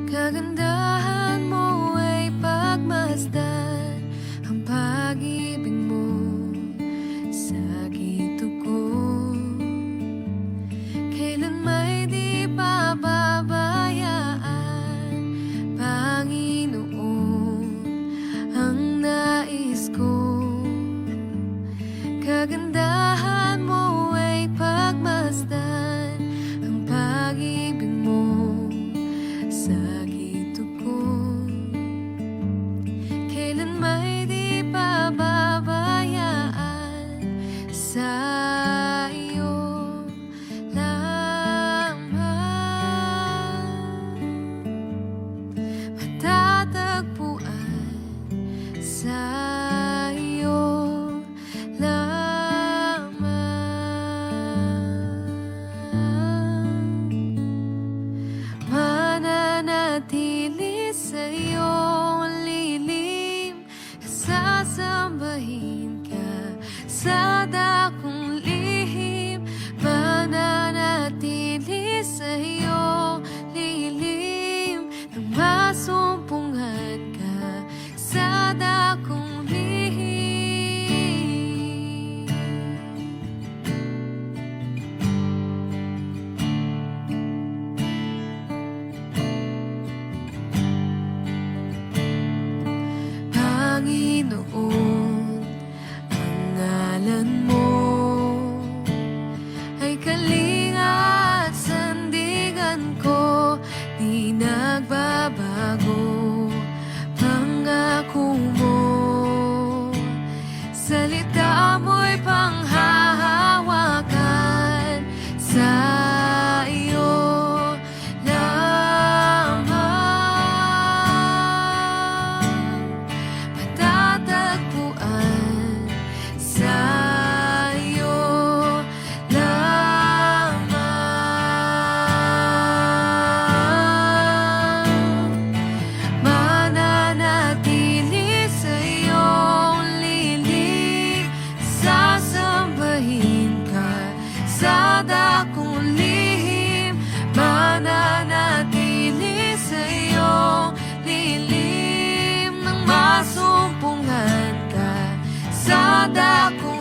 Kagandahan mo ay pagmasdan ang pag-ibig mo sa gito ko. Kailan may di pababayaan, Panginoon, ang nais ko. Kagandahan mo ay pagmasdan ang pag-ibig mo sa gito ko. Kailan may di pababayaan, sa iyo lamang matatagpuan, sa iyo mananatili sa iyong lilim, sasambahin ka sa dakong lihim. Mananatili sa iyong lilim, nang masumpungan ka sa dakong lihim. Panginoon, ang ngalan mo ay kalinga at sandigan ko, di nagbabago. Pangako mo, salita mo'y panghahawakan, sa iyo matatagpuan, sa iyo lamang. Mananatili sa iyong lilim, sasambahin ka sa dakong lihim. Mananatili sa iyong lilim, nang masumpungan ka sa dakong